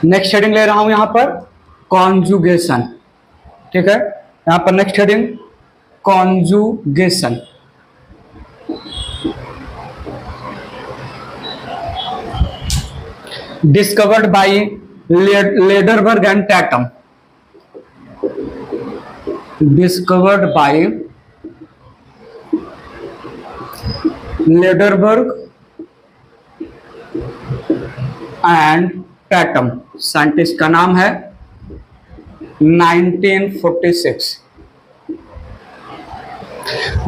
Next heading ले रहा हूं यहां पर कॉन्जुगेशन। ठीक है, यहां पर next heading conjugation. Discovered by Lederberg and Tatum. Discovered by Lederberg and Tatum. Scientist का नाम है 1946।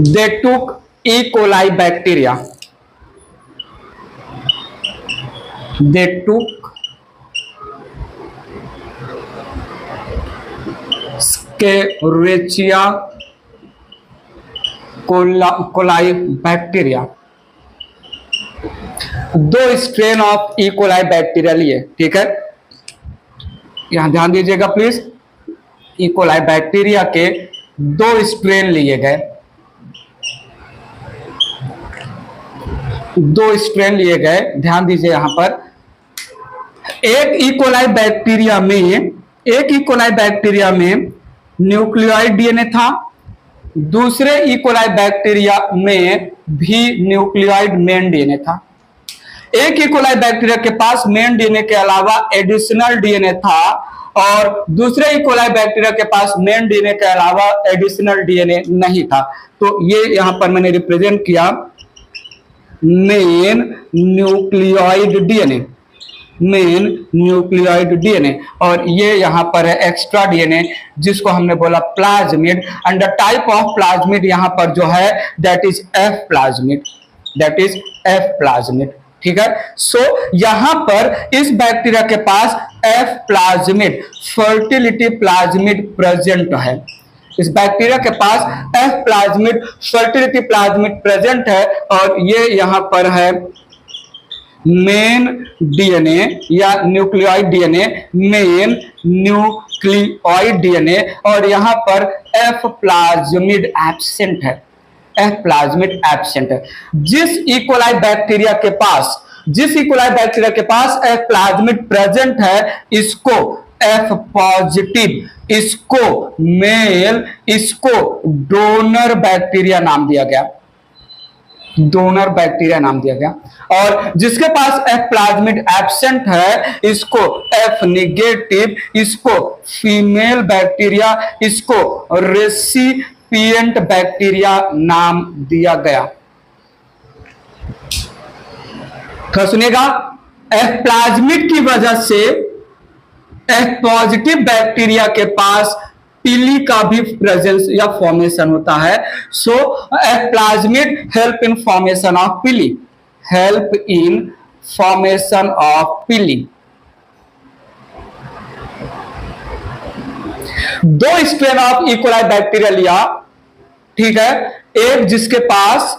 दे टुक ई कोलाई बैक्टीरिया। दे टुक स्केरेचिया कोलाई बैक्टीरिया। दो strain of E coli bacteria लिए। ठीक है, यहां ध्यान दीजिएगा प्लीज। ई कोलाई बैक्टीरिया के दो स्ट्रेन लिए गए। दो स्ट्रेन लिए गए, ध्यान दीजिए यहां पर। एक ई कोलाई बैक्टीरिया में न्यूक्लियोइड डीएनए था, दूसरे ई कोलाई बैक्टीरिया में भी न्यूक्लियोइड मेन डीएनए था। एक ई कोलाई बैक्टीरिया के पास मेन डीएनए के अलावा एडिशनल डीएनए था और दूसरे ई कोलाई बैक्टीरिया के पास मेन डीएनए के अलावा एडिशनल डीएनए नहीं था। तो ये यहां पर मैंने रिप्रेजेंट किया main nucleoid DNA, main nucleoid DNA, और ये यहां पर है एक्स्ट्रा डीएनए जिसको हमने बोला plasmid. And the type of plasmid यहां पर जो है that is F plasmid, that is F plasmid. ठीक है, सो यहां पर इस बैक्टीरिया के पास F plasmid fertility plasmid present है। इस बैक्टीरिया के पास F plasmid fertility plasmid present है और ये यहां पर है मेन डीएनए या nucleoid DNA, main nucleoid DNA, और यहां पर एफ प्लाज्मिड एब्सेंट है, एफ प्लाज्मिड एब्सेंट है। जिस ई कोलाई बैक्टीरिया के पास एफ प्लाज्मिड प्रेजेंट है इसको एफ पॉजिटिव, इसको मेल, इसको डोनर बैक्टीरिया नाम दिया गया, डोनर बैक्टीरिया नाम दिया गया। और जिसके पास एफ प्लाज्मिड एब्सेंट है इसको एफ निगेटिव, इसको फीमेल बैक्टीरिया, इसको रेसिपिएंट बैक्टीरिया नाम दिया गया। तो सुनिएगा, एफ प्लाज्मिड की वजह से एफ पॉजिटिव बैक्टीरिया के पास पीली का भी प्रेजेंस या फॉर्मेशन होता है। So F plasmid help in formation of pili, help in formation of pili. दो strain of E coli bacteria लिया, ठीक है, एक जिसके पास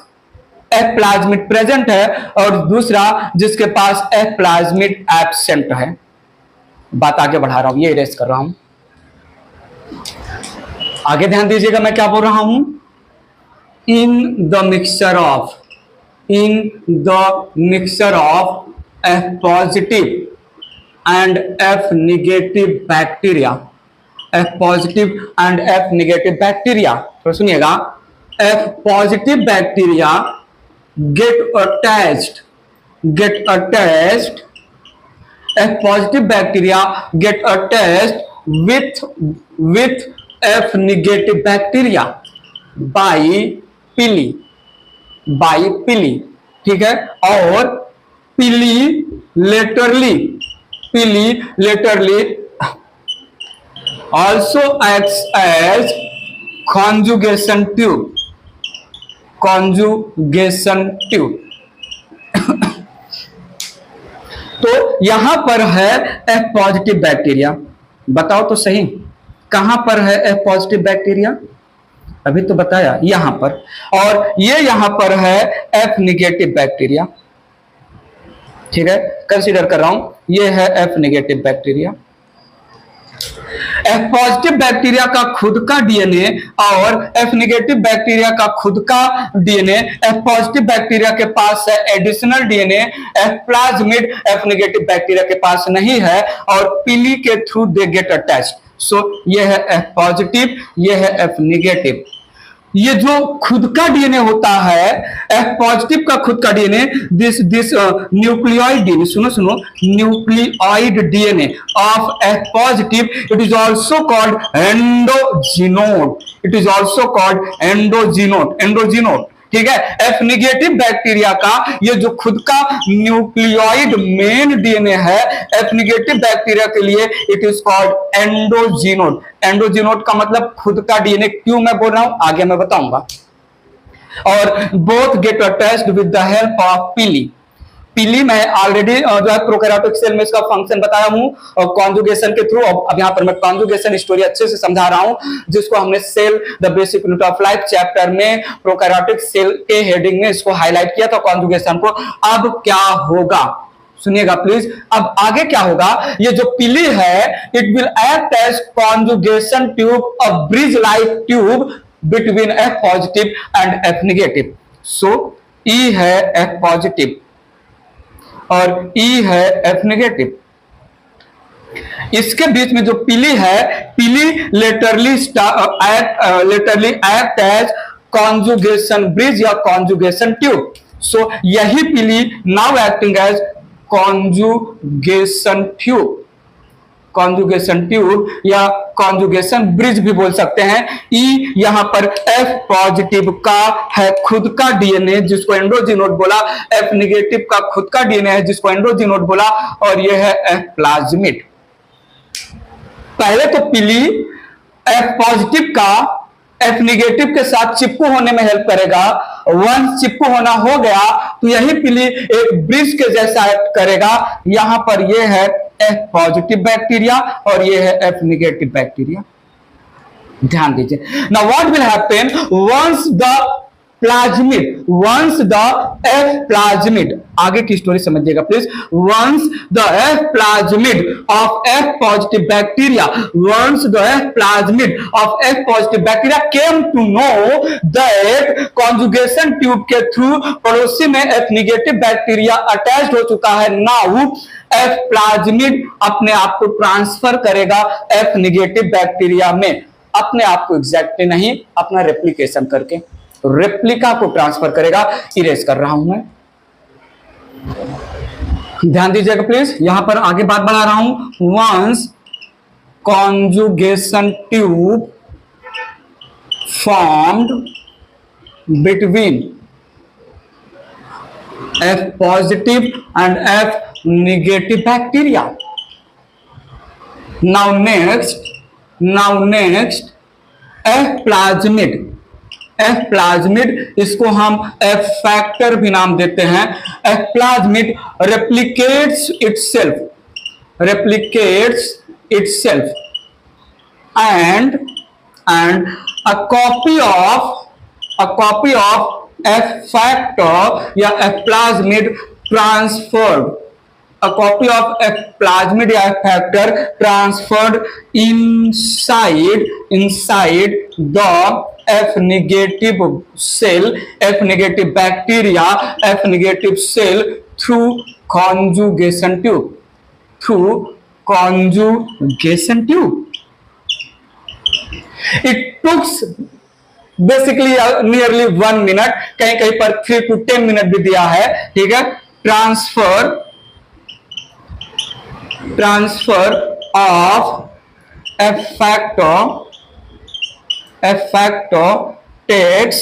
एफ प्लाज्मिड प्रेजेंट है और दूसरा जिसके पास एफ प्लाज्मिड एब्सेंट है। बात आगे बढ़ा रहा हूं, ये इरेज कर रहा हूं, आगे ध्यान दीजिएगा मैं क्या बोल रहा हूं। In the mixture of F positive and F negative bacteria, F positive and F negative bacteria. तो सुनिएगा, F positive bacteria get attached, F positive bacteria get attached with F negative bacteria by pili, ठीक है, और pili laterally also acts as conjugation tube, तो यहां पर है F positive bacteria. बताओ तो सही, कहां पर है एफ पॉजिटिव बैक्टीरिया? अभी तो बताया यहां पर, और ये यहां पर है एफ निगेटिव बैक्टीरिया। ठीक है, कंसीडर कर रहा हूं, ये है F negative bacteria. F positive bacteria का खुद का डीएनए और एफ नेगेटिव बैक्टीरिया का खुद का डीएनए। एफ पॉजिटिव बैक्टीरिया के पास है additional DNA, F plasmid F negative bacteria के पास नहीं है और पीली के थ्रू दे गेट अटैच्ड। सो ये है एफ पॉजिटिव, ये है एफ नेगेटिव। ये जो खुद का डीएनए होता है, एफ पॉजिटिव का खुद का डीएनए, दिस न्यूक्लियोइड डीएनए, सुनो, nucleoid DNA of F positive, it is also called endogenote, it is also called endogenote. ठीक है, एफ निगेटिव बैक्टीरिया का ये जो खुद का न्यूक्लियोइड मेन डीएनए है, एफ निगेटिव बैक्टीरिया के लिए इट इज कॉल्ड एंडोजीनोट। एंडोजीनोट का मतलब खुद का डीएनए। क्यों मैं बोल रहा हूं आगे मैं बताऊंगा। और both get attached with the help of पीली। पीली मैं ऑलरेडी जो है प्रोकैरियोटिक सेल में इसका फंक्शन बताया हूं कॉन्जुगेशन के थ्रू। अब यहां पर मैं कॉन्जुगेशन स्टोरी अच्छे से समझा रहा हूं, जिसको हमने cell the basic unit of life chapter में प्रोकैरियोटिक सेल के हेडिंग में इसको हाईलाइट किया था कॉन्जुगेशन को। अब क्या होगा सुनिएगा प्लीज। अब आगे क्या होगा, ये जो पीली है it will act as conjugation tube, a bridge like tube between F positive and F negative. So E है एफ पॉजिटिव और ई है एफ नेगेटिव। इसके बीच में जो पीली है, pili laterally act as conjugation bridge या कॉन्जुगेशन ट्यूब। सो यही pili now acting as conjugation tube, conjugation tube या कॉन्जुगेशन ब्रिज भी बोल सकते हैं। ई यहां पर एफ पॉजिटिव का है खुद का डीएनए जिसको एंडोजीनोट बोला, एफ नेगेटिव का खुद का डीएनए है जिसको एंडोजीनोट बोला, और यह है एफ प्लाज्मिड। पहले तो पीली एफ पॉजिटिव का एफ नेगेटिव के साथ चिपकू होने में हेल्प करेगा। वंस चिपकू होना हो गया तो यही पीली एक ब्रिज के जैसा एक्ट करेगा। यहां पर यह है एफ पॉजिटिव बैक्टीरिया और ये है एफ नेगेटिव बैक्टीरिया। ध्यान दीजिए। Now what will happen once the F plasmid, आगे की स्टोरी समझिएगा please. Once the F plasmid of F positive bacteria, once the F plasmid of F positive bacteria came to know that conjugation tube के through पड़ोसी में F negative bacteria attached हो चुका है। Now F plasmid अपने आप को transfer करेगा एफ नेगेटिव बैक्टीरिया में, अपने आप को एग्जैक्टली नहीं, अपना रेप्लिकेशन करके रेप्लिका को ट्रांसफर करेगा। इरेज कर रहा हूं मैं, ध्यान दीजिएगा प्लीज। यहां पर आगे बात बढ़ा रहा हूं। Once conjugation tube formed between F positive and F negative bacteria. Now next F plasmid, इसको हम एफ फैक्टर भी नाम देते हैं। F plasmid replicates itself and a copy of F factor या F plasmid transferred, a copy of F plasmid या F factor transferred inside the F negative cell, F negative bacteria, F negative cell through conjugation tube. It took basically nearly 1 minute, कहीं कहीं पर 3 to 10 minute भी दिया है। ठीक है, transfer of F factor takes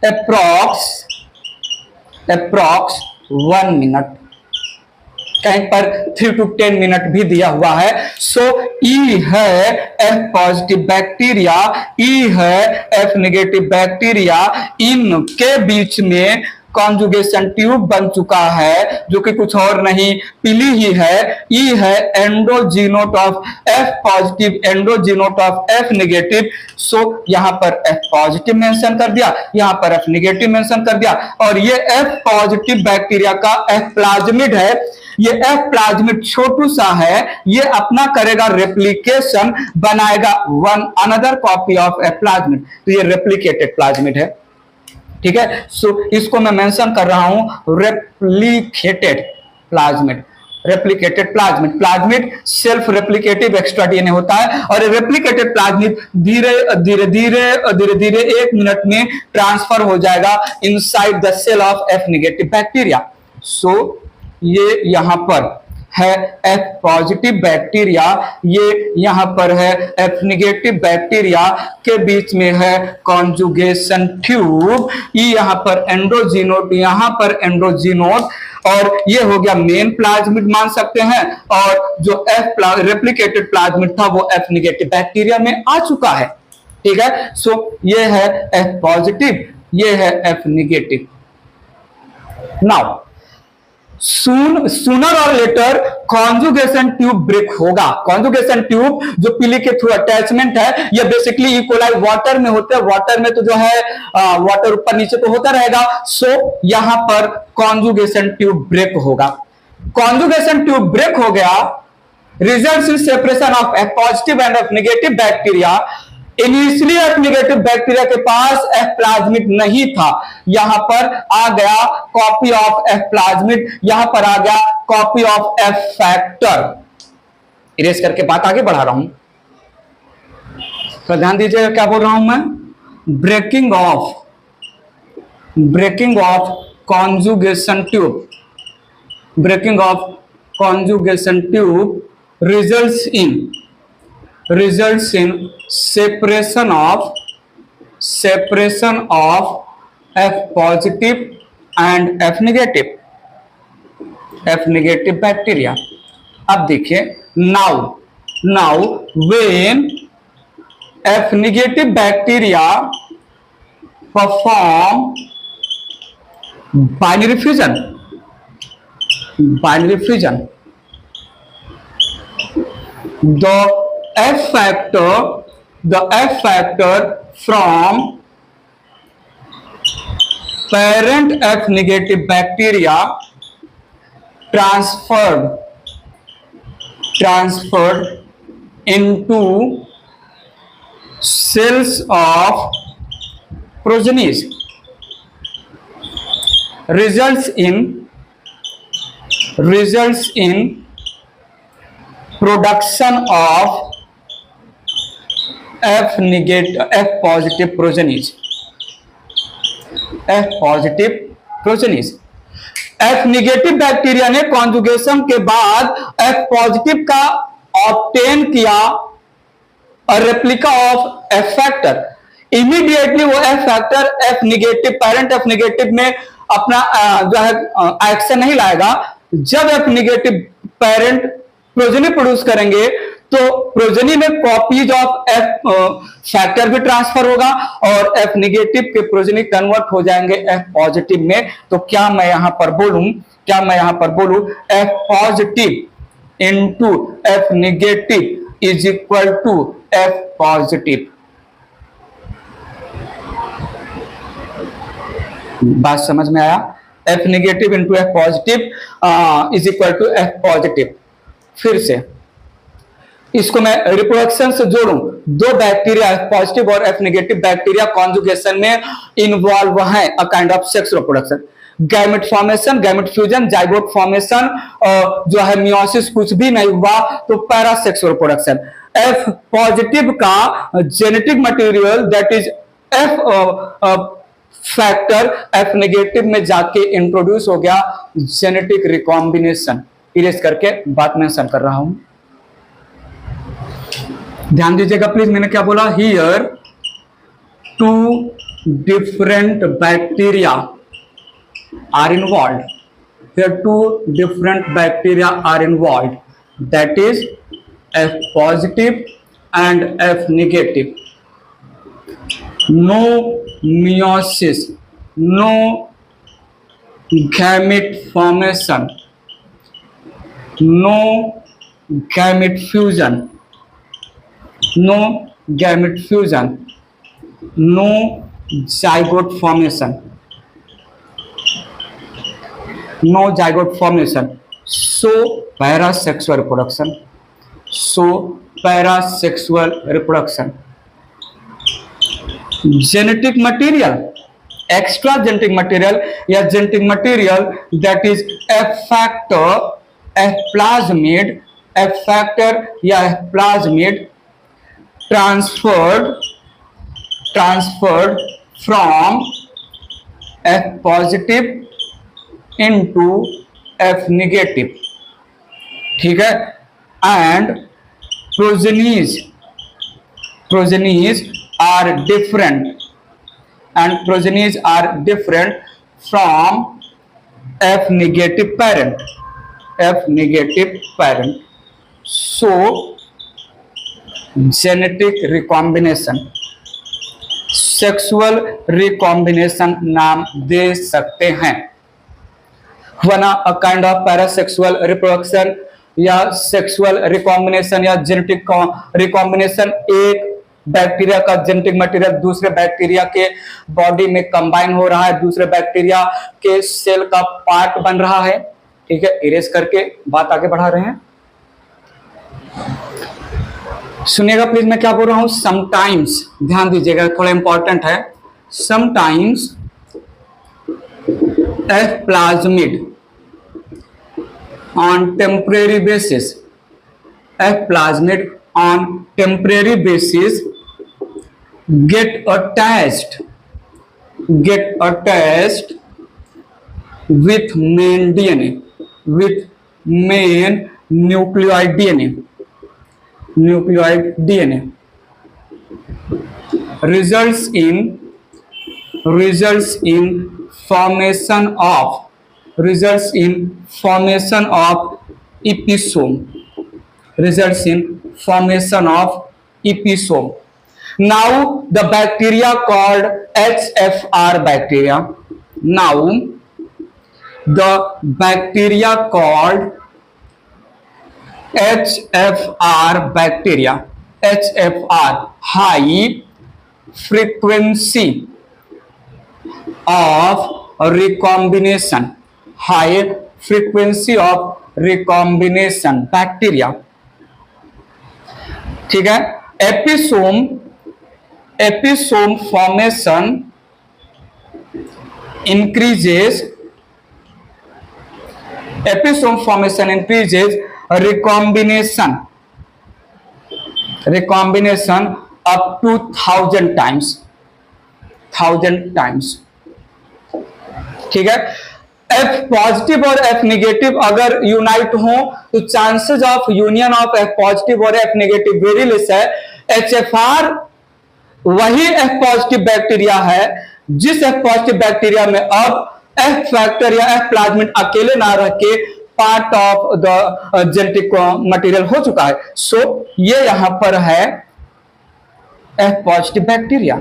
approx 1 minute, कहीं पर 3 to 10 मिनट भी दिया हुआ है। सो ई है एफ पॉजिटिव बैक्टीरिया, ई है एफ नेगेटिव बैक्टीरिया, इनके बीच में कॉन्जुगेशन ट्यूब बन चुका है, जो कि कुछ और नहीं पीली ही है। ई है endogenote of F positive, endogenote of F negative. So यहां पर एफ पॉजिटिव मेंशन कर दिया, यहां पर एफ नेगेटिव मेंशन कर दिया। और ये एफ पॉजिटिव बैक्टीरिया का एफ प्लाज्मिड है। ये एफ प्लाज्मिड छोटू सा है, ये अपना करेगा रेप्लिकेशन, बनाएगा one another copy of F plasmid, तो ये रेप्लिकेटेड प्लाज्मिड है। ठीक है, सो इसको मैं मेंशन कर रहा हूं replicated plasmid. Replicated plasmid, plasmid self replicative extra DNA होता है, और रेप्लिकेटेड प्लाज्मिड धीरे धीरे धीरे धीरे धीरे 1 मिनट में ट्रांसफर हो जाएगा inside the cell of F negative bacteria. So ये यहां पर है एफ पॉजिटिव बैक्टीरिया, ये यहां पर है एफ नेगेटिव बैक्टीरिया, के बीच में है कॉन्जुगेशन ट्यूब। ये यहां पर एंडोजीनोट, यहां पर एंडोजीनोट, और ये हो गया मेन प्लाज्मिड मान सकते हैं। और जो एफ रेप्लिकेटेड प्लाज्मिड था वो एफ नेगेटिव बैक्टीरिया में आ चुका है। ठीक है, सो ये है एफ पॉजिटिव, ये है एफ नेगेटिव। नाउ सूनर और लेटर कॉन्जुगेशन ट्यूब ब्रेक होगा। कॉन्जुगेशन ट्यूब जो पीली के थ्रू अटैचमेंट है, ये बेसिकली इकोलाई वाटर में होते हैं। वाटर में तो जो है वाटर ऊपर नीचे तो होता रहेगा। सो यहां पर कॉन्जुगेशन ट्यूब ब्रेक होगा। कॉन्जुगेशन ट्यूब ब्रेक हो गया, results in separation of F positive and F negative bacteria. Initially F negative bacteria के पास एफ प्लाज्मिड नहीं था, यहां पर आ गया कॉपी ऑफ एफ प्लाज्मिड, यहां पर आ गया copy of F factor. Erase करके बात आगे बढ़ा रहा हूं, तो ध्यान दीजिएगा क्या बोल रहा हूं मैं। Breaking of conjugation tube, breaking of conjugation tube results in separation of F positive and F negative bacteria। अब देखिए, now when F negative bacteria perform binary fusion, the F factor from parent F negative bacteria transferred into cells of progenies results in production of F positive progenies। F negative bacteria ने conjugation के बाद F positive का obtain किया और replica of F factor. Immediately वो F factor F negative, parent F negative में अपना जो है एक्शन नहीं लाएगा। जब F negative parent progeny produce करेंगे तो प्रोजेनी में कॉपीज ऑफ एफ फैक्टर भी ट्रांसफर होगा और एफ नेगेटिव के प्रोजेनी कन्वर्ट हो जाएंगे एफ पॉजिटिव में। तो क्या मैं यहां पर बोलूं F positive into F negative is equal to F positive. बात समझ में आया? F negative into F positive is equal to F positive. फिर से इसको मैं रिप्रोडक्शन से जोड़ूं, दो बैक्टीरिया एफ पॉजिटिव और एफ नेगेटिव बैक्टीरिया कॉन्जुगेशन में इन्वॉल्व हैं, a kind of sex reproduction, gamete formation, gamete fusion, zygote formation, जो है मियोसिस कुछ भी नहीं हुआ तो पैरासेक्स रिप्रोडक्शन। एफ पॉजिटिव का genetic material that is F factor F negative में जाके इंट्रोड्यूस हो गया, जेनेटिक रिकॉम्बिनेशन। इरेज करके बात मेंशन कर रहा हूं, ध्यान दीजिएगा प्लीज। मैंने क्या बोला? Here two different bacteria are involve, here two different bacteria are involve, that is F positive and F negative. No meiosis, no gamete formation, no gamete fusion, no gamete fusion, no zygote formation, no zygote formation, so parasexual reproduction, so parasexual reproduction. Genetic material, extra genetic material या genetic material that is a factor, a plasmid, a factor या plasmid transferred from F positive into F negative, ठीक है। and progenies are different, and progenies are different from F negative parent, F negative parent, so genetic recombination, sexual recombination नाम दे सकते हैं। वरना अ kind of parasexual reproduction या sexual recombination या genetic recombination, एक bacteria का जेनेटिक मटेरियल दूसरे bacteria के बॉडी में कंबाइन हो रहा है, दूसरे बैक्टीरिया के सेल का पार्ट बन रहा है, ठीक है। इरेज करके बात आगे बढ़ा रहे हैं, सुनिएगा प्लीज मैं क्या बोल रहा हूं। समटाइम्स, ध्यान दीजिएगा, थोड़ा इंपॉर्टेंट है। Sometimes F plasmid on temporary basis, F plasmid on temporary basis get attached with main DNA, with main nucleoid DNA, results in formation of episome, results in formation of episome. Now the bacteria called HFR bacteria, now the bacteria called HFR bacteria, HFR, high frequency of recombination, high frequency of recombination bacteria, ठीक है। Episome formation increases recombination up to 1000 times, ठीक है। F positive और F negative अगर unite हो तो chances of union of F positive और F negative very less है। HFR वही F पॉजिटिव बैक्टीरिया है जिस F पॉजिटिव बैक्टीरिया में अब F फैक्टर या F प्लाज्मिड अकेले ना रह के part of the genetic material हो चुका है। सो ये यहां पर है F पॉजिटिव बैक्टीरिया,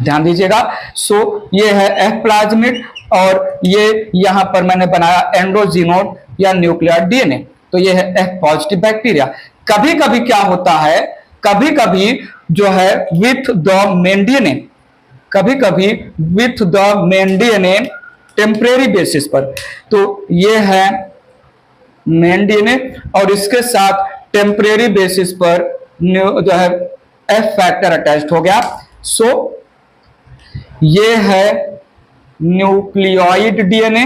ध्यान दीजिएगा। सो ये है F प्लाज्मिड और ये यहां पर मैंने बनाया एंडोजीनोड या न्यूक्लियर डीएनए, तो ये है F पॉजिटिव बैक्टीरिया। कभी कभी क्या होता है, कभी कभी जो है विथ द मेन डीएनए, कभी कभी with the main DNA temporary basis पर, तो ये है मेन डीएनए और इसके साथ टेम्परेरी बेसिस पर जो है F फैक्टर अटैच्ड हो गया। सो ये है न्यूक्लियोइड डीएनए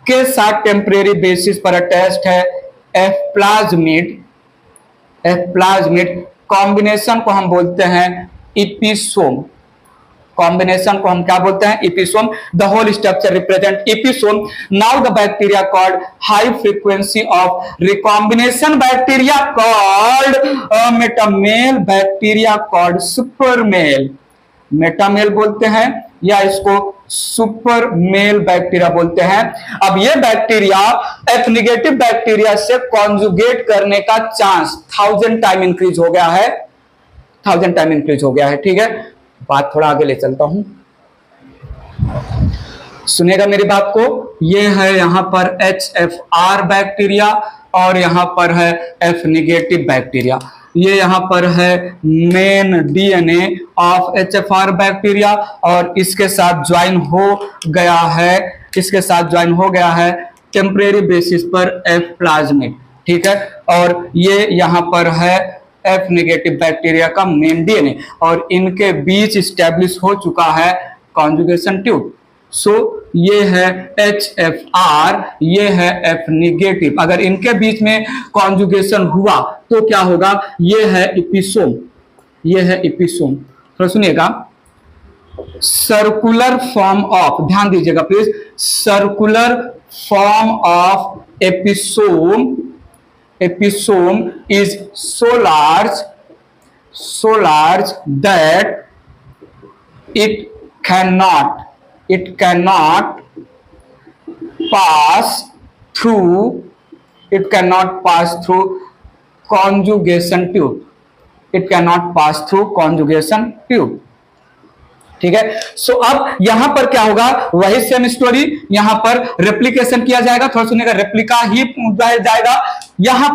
के साथ टेम्परेरी बेसिस पर अटैच्ड है F प्लाज्मिड। कॉम्बिनेशन को हम बोलते हैं एपिसोम, कॉम्बिनेशन को हम क्या बोलते हैं, episome. The whole structure represent episome. Now the bacteria called high frequency of recombination bacteria called metamale, bacteria called supermale, metamale बोलते हैं या इसको सुपर मेल बैक्टीरिया बोलते हैं। अब ये बैक्टीरिया F नेगेटिव बैक्टीरिया से कॉन्जुगेट करने का चांस 1000 टाइम इंक्रीज हो गया है, 1000 टाइम इंक्रीज हो गया है, ठीक है। बात थोड़ा आगे ले चलता हूं। सुनिएगा मेरी बात को, ये है यहाँ पर HFR बैक्टीरिया और यहाँ पर है F निगेटिव बैक्टीरिया। ये यहाँ पर है main DNA of HFR bacteria और इसके साथ ज्वाइन हो गया है, इसके साथ ज्वाइन हो गया है टेम्परेरी बेसिस पर F प्लाज्मिड, ठीक है। और ये यहाँ पर है F नेगेटिव बैक्टीरिया का मेन डीएनए और इनके बीच स्टैब्लिश हो चुका है कॉन्जुगेशन ट्यूब। सो ये है HFR, ये है F निगेटिव। अगर इनके बीच में कॉन्जुगेशन हुआ तो क्या होगा, ये है एपिसोम, ये है एपिसोम। थोड़ा सुनिएगा, सर्कुलर फॉर्म ऑफ, ध्यान दीजिएगा please, circular form of episome, episome is so large that it cannot pass through conjugation tube, it cannot pass through conjugation tube, ठीक है। सो अब यहां पर क्या होगा, वही सेम स्टोरी, यहां पर रेप्लिकेशन किया जाएगा। थोड़ा सुनिएगा, रेप्लिका ही जाएगा। यहां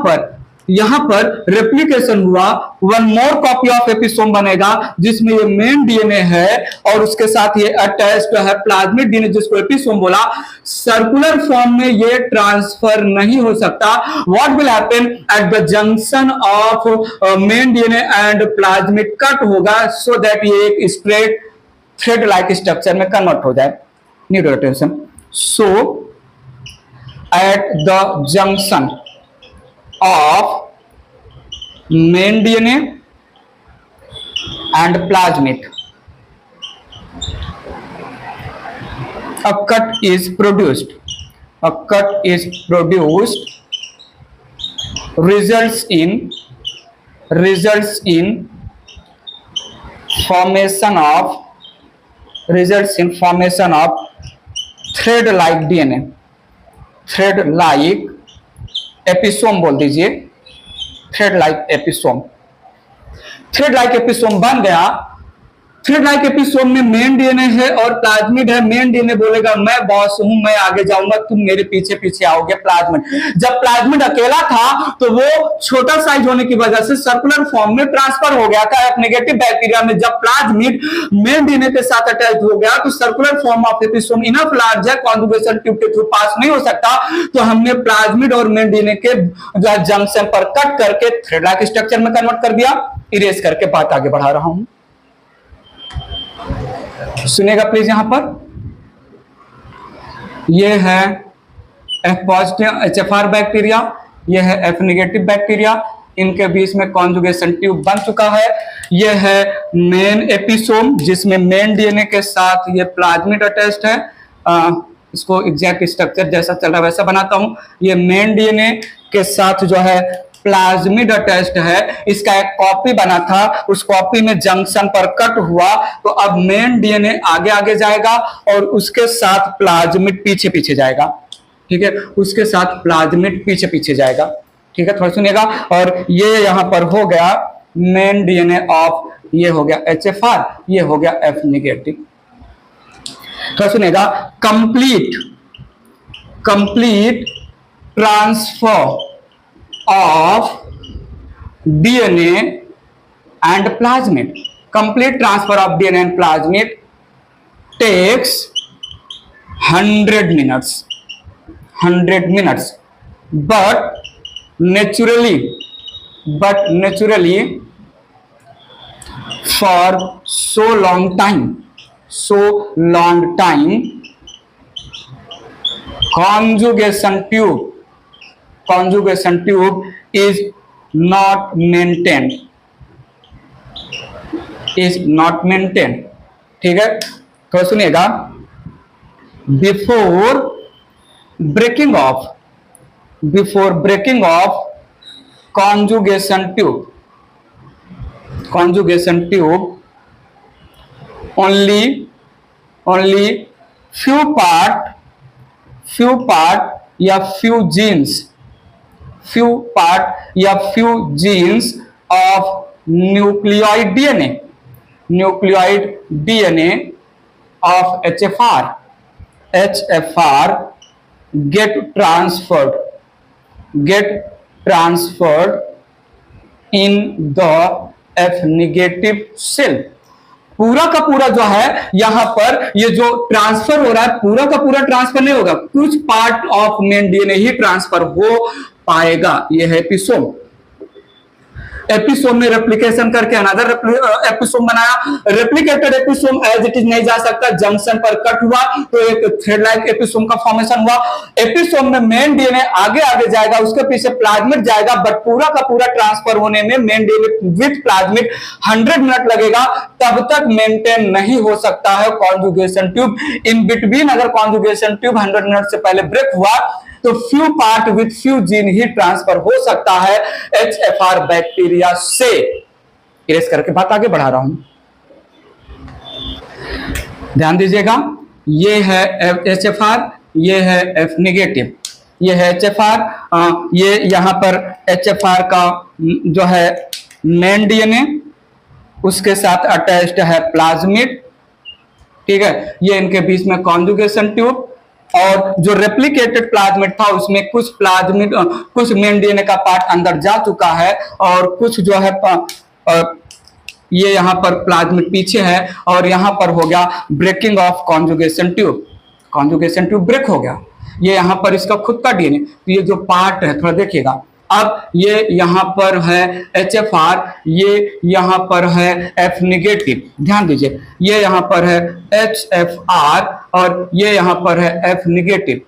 पर रेप्लिकेशन हुआ, one more copy of episome बनेगा जिसमें ये मेन डीएनए है और उसके साथ ये अटैच्ड है प्लाज्मिड डीएनए जिसको एपिसोम बोला। सर्कुलर फॉर्म में ये ट्रांसफर नहीं हो सकता। What will happen at the junction of main DNA and plasmid cut होगा सो दैट ये एक स्ट्रेट थ्रेड लाइक स्ट्रक्चर में कन्वर्ट हो जाए। Need your attention. So at the junction of main DNA and plasmid, a cut is produced. A cut is produced, results in formation of thread-like DNA, thread-like episome बोल दीजिए, thread like episome. Thread like episome बन गया। Thread like episome में main DNA है और plasmid है। Main DNA बोलेगा मैं बॉस हूं, मैं आगे जाऊंगा, तुम मेरे पीछे पीछे आओगे। प्लाज्मिड, जब प्लाज्मिड अकेला था तो वो छोटा साइज होने की वजह से सर्कुलर फॉर्म में ट्रांसफर हो गया था F नेगेटिव बैक्टीरिया में। जब प्लाज्मिड मेन डीएनए के साथ अटैच हो गया तो circular form of episome enough large है, कॉन्जुगेशन ट्यूब के थ्रू पास नहीं हो सकता, तो हमने प्लाज्मिड और मेन डीएनए के जंक्शन पर कट करके थ्रेड लाइक स्ट्रक्चर में कन्वर्ट कर दिया। इरेज करके बात आगे बढ़ा रहा हूं, सुनिएगा प्लीज। यहां पर यह है F पॉजिटिव HFR बैक्टीरिया, यह है F नेगेटिव बैक्टीरिया, इनके बीच में कॉन्जुगेशन ट्यूब बन चुका है। यह है मेन एपिसोम जिसमें मेन डीएनए के साथ ये प्लाज्मिड अटैच्ड है। इसको एग्जैक्ट स्ट्रक्चर जैसा चल रहा वैसा बनाता हूं। ये मेन डीएनए के साथ जो है प्लाज्मिड अटैच्ड है, इसका एक कॉपी बना था, उस कॉपी में जंक्शन पर कट हुआ तो अब मेन डीएनए आगे आगे जाएगा और उसके साथ प्लाज्मिड पीछे पीछे जाएगा, ठीक है, उसके साथ प्लाज्मिड पीछे पीछे जाएगा, ठीक है। थोड़ा सुनिएगा, और ये यहां पर हो गया मेन डीएनए ऑफ, ये हो गया HFR, ये हो गया F नेगेटिव। थोड़ा सुनिएगा, complete transfer of DNA and plasmid, complete transfer of DNA and plasmid takes 100 minutes, but naturally for so long time conjugation tube is not maintained, ठीक है। तो सुनिएगा, before breaking of conjugation tube only few part या few genes of nucleoid DNA of HFR HFR get transferred in the F negative cell। पूरा का पूरा जो है यहां पर ये जो ट्रांसफर हो रहा है पूरा का पूरा ट्रांसफर नहीं होगा, कुछ पार्ट ऑफ मेन डीएनए ही ट्रांसफर हो पाएगा। ये है एपिसोम। एपिसोम में रेप्लिकेशन करके अनदर एपिसोम बनाया। Replicated episome as it is नहीं जा सकता, जंक्शन पर कट हुआ तो एक थ्रेड लाइक एपिसोम का फॉर्मेशन हुआ। एपिसोम में मेन डीएनए आगे आगे जाएगा, उसके पीछे प्लाज्मिड जाएगा, बट पूरा का पूरा ट्रांसफर होने में main DNA with plasmid 100 minute लगेगा, तब तक मेंटेन नहीं हो सकता है कॉन्जुगेशन ट्यूब। इन बिटवीन अगर कॉन्जुगेशन ट्यूब 100 मिनट से पहले ब्रेक हुआ तो few part with few gene he transfer हो सकता है HFR बैक्टीरिया से। इरेज करके बात आगे बढ़ा रहा हूं, ध्यान दीजिएगा। ये है HFR, ये है F नेगेटिव, ये है HFR, ये यहां पर HFR का जो है मेन डीएनए, उसके साथ अटैच्ड है प्लाज्मिड, ठीक है। ये इनके बीच में कॉन्जुगेशन ट्यूब, और जो रेप्लिकेटेड प्लाज्मिड था उसमें कुछ प्लाज्मिड कुछ मेन डीएनए का पार्ट अंदर जा चुका है और कुछ जो है ये यहां पर प्लाज्मिड पीछे है, और यहां पर हो गया breaking of conjugation tube. Conjugation tube break हो गया। ये यहां पर इसका खुद का डीएनए, तो ये जो पार्ट है थोड़ा देखिएगा। अब ये यहां पर है HFR, ये यहां पर है F नेगेटिव, ध्यान दीजिए। ये यहां पर है HFR और ये यहां पर है F नेगेटिव,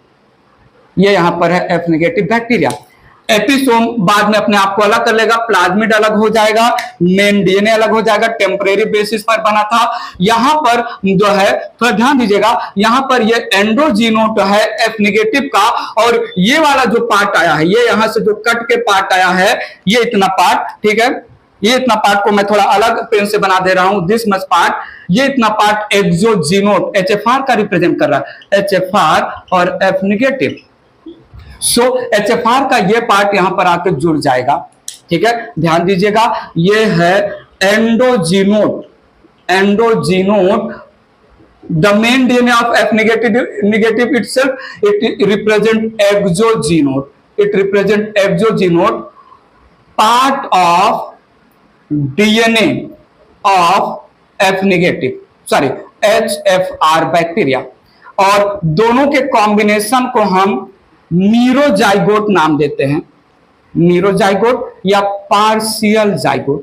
ये यहां पर है F नेगेटिव बैक्टीरिया। एपिसोम बाद में अपने आप को अलग कर लेगा, प्लाज्मिड अलग हो जाएगा, मेन डीएनए अलग हो जाएगा, टेम्परेरी बेसिस पर बना था। यहां पर जो है थोड़ा ध्यान दीजिएगा, यहां पर ये एंडोजीनोट है F नेगेटिव का, और ये वाला जो पार्ट आया है, ये यहां से जो कट के पार्ट आया है, ये इतना पार्ट, ठीक है, ये इतना पार्ट को मैं थोड़ा अलग पेन से बना दे रहा हूं, दिस मच पार्ट, ये इतना पार्ट एक्सोजीनोट HFR का रिप्रेजेंट कर रहा है, HFR और F नेगेटिव। सो HFR का ये पार्ट यहां पर आकर जुड़ जाएगा, ठीक है, ध्यान दीजिएगा। ये है endogenote, endogenote, the main DNA of F negative itself it represent exogenote, it represent exogenote part of DNA of F negative, sorry HFR bacteria, और दोनों के कॉम्बिनेशन को हम मीरोजाइगोट नाम देते हैं, मीरोजाइगोट या पार्शियल जाइगोट,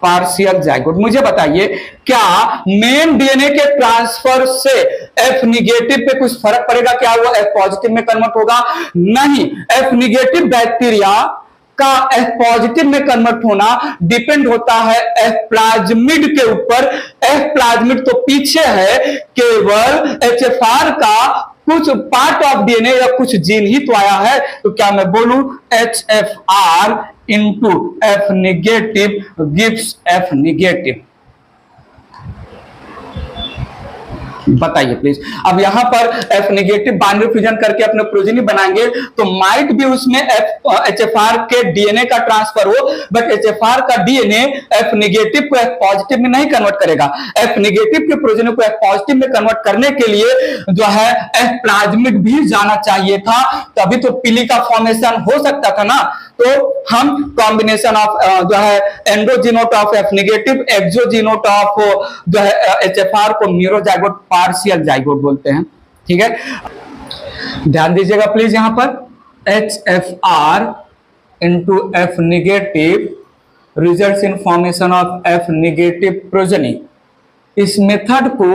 पार्शियल जाइगोट। मुझे बताइए, क्या मेन डीएनए के ट्रांसफर से F नेगेटिव पे कुछ फर्क पड़ेगा? क्या वो F पॉजिटिव में कन्वर्ट होगा? नहीं, F नेगेटिव बैक्टीरिया का F पॉजिटिव में कन्वर्ट होना डिपेंड होता है F प्लाज्मिड के ऊपर। F प्लाज्मिड तो पीछे है, केवल HFR का कुछ पार्ट ऑफ डीएनए या कुछ जीन ही तो आया है। तो क्या मैं बोलूं HFR into F negative gives F negative? बताइए प्लीज। अब यहां पर F नेगेटिव बाइनरी फ्यूजन करके अपने प्रोजेनी बनाएंगे तो माइट भी उसमें HFR के डीएनए का ट्रांसफर हो, बट HFR का डीएनए F नेगेटिव को F पॉजिटिव में नहीं कन्वर्ट करेगा। F नेगेटिव के प्रोजेनी को F पॉजिटिव में कन्वर्ट करने के लिए जो है F प्लाज्मिड भी जाना चाहिए था, तभी तो पीली का फॉर्मेशन हो सकता था ना। तो हम कॉम्बिनेशन ऑफ जो है endogenote of F negative, एक्सोजीनोट of जो है HFR को मीरोजाइगोट पार्शियल जाइगोट बोलते हैं, ठीक है। ध्यान दीजिएगा प्लीज, यहां पर HFR into F negative results in formation of F negative progeny. इस मेथड को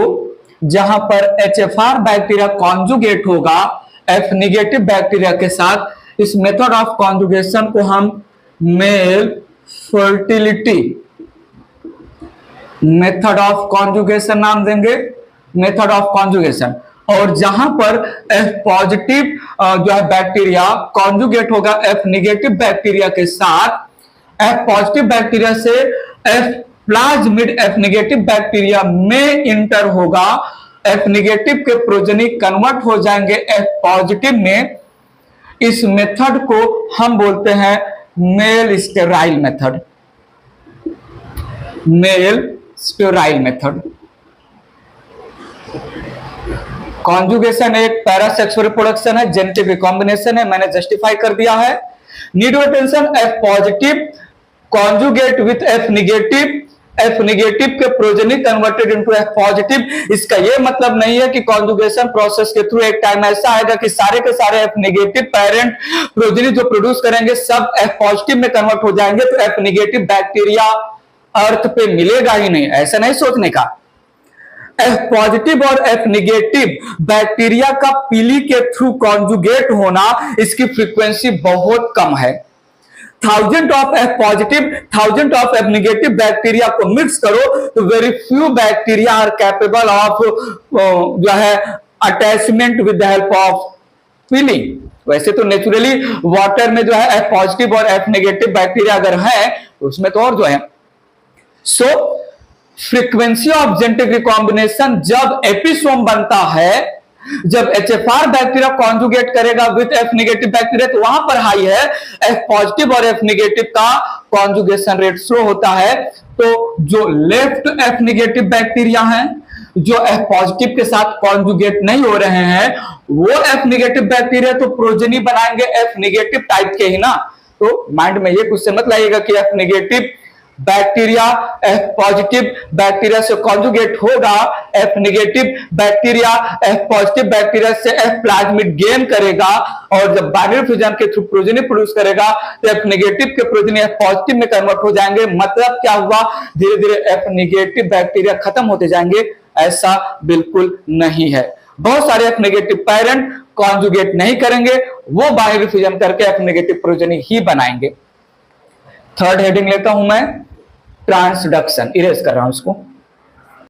जहां पर HFR बैक्टीरिया कॉन्जुगेट होगा F नेगेटिव बैक्टीरिया के साथ, इस मेथड ऑफ कॉन्जुगेशन को हम mail fertility method of conjugation नाम देंगे, मेथड ऑफ कॉन्जुगेशन। और जहां पर F पॉजिटिव जो है बैक्टीरिया कॉन्जुगेट होगा F नेगेटिव बैक्टीरिया के साथ, F पॉजिटिव बैक्टीरिया से F plasmid F negative bacteria में इंटर होगा, F नेगेटिव के प्रोजेनी कन्वर्ट हो जाएंगे F पॉजिटिव में। इस मेथड को हम बोलते हैं male sterile method, male sterile method. Conjugation एक पैरासेक्सुअल रिप्रोडक्शन है, जेनेटिक रिकॉम्बिनेशन है, मैंने जस्टिफाई कर दिया है। Need your attention, F positive conjugate with F negative, F negative के progeny converted into F positive. इसका यह मतलब नहीं है कि कॉन्जुगेशन प्रोसेस के थ्रू एक टाइम ऐसा आएगा कि सारे के सारे एफ निगेटिव पेरेंट प्रोजेनी जो प्रोड्यूस करेंगे सब एफ पॉजिटिव में कन्वर्ट हो जाएंगे, तो एफ निगेटिव बैक्टीरिया अर्थ पे मिलेगा ही नहीं, ऐसा नहीं सोचने का। एफ पॉजिटिव और एफ निगेटिव बैक्टीरिया का पीली के थ्रू कॉन्जुगेट होना, इसकी फ्रीक्वेंसी बहुत कम है। 1000 of F positive 1000 of F negative bacteria को मिक्स करो तो very few bacteria are capable of जो है attachment with the help of peeling. वैसे तो नेचुरली वाटर में जो है एफ पॉजिटिव और एफ नेगेटिव बैक्टीरिया अगर है उसमें तो और जो है। So frequency of genetic recombination जब एपिसोम बनता है, जब एचएफआर बैक्टीरिया कॉन्जुगेट करेगा विद एफ नेगेटिव बैक्टीरिया तो वहां पर हाई है, एफ पॉजिटिव और एफ नेगेटिव का कॉन्जुगेशन रेट स्लो होता है। तो जो लेफ्ट एफ नेगेटिव बैक्टीरिया हैं, जो एफ पॉजिटिव के साथ कॉन्जुगेट नहीं हो रहे हैं, वो एफ नेगेटिव बैक्टीरिया तो प्रोजेनी बनाएंगे एफ नेगेटिव टाइप के ही ना। तो माइंड में ये कुछ से मत लाइएगा कि F negative bacteria F positive bacteria से कॉन्जुगेट होगा, F negative bacteria F positive bacteria से एफ प्लाज्मिड गेन करेगा, और जब बाइनरी फ्यूजन के थ्रू प्रोजेनी प्रोड्यूस करेगा तो एफ नेगेटिव के प्रोजेनी एफ पॉजिटिव में कन्वर्ट हो जाएंगे। मतलब क्या हुआ, धीरे धीरे एफ नेगेटिव बैक्टीरिया खत्म होते जाएंगे, ऐसा बिल्कुल नहीं है। बहुत सारे एफ नेगेटिव पेरेंट कॉन्जुगेट नहीं करेंगे, वो बाइनरी फ्यूजन करके एफ नेगेटिव प्रोजेनी ही बनाएंगे। थर्ड हेडिंग लेता हूं मैं, ट्रांसडक्शन, इरेज कर रहा हूं उसको।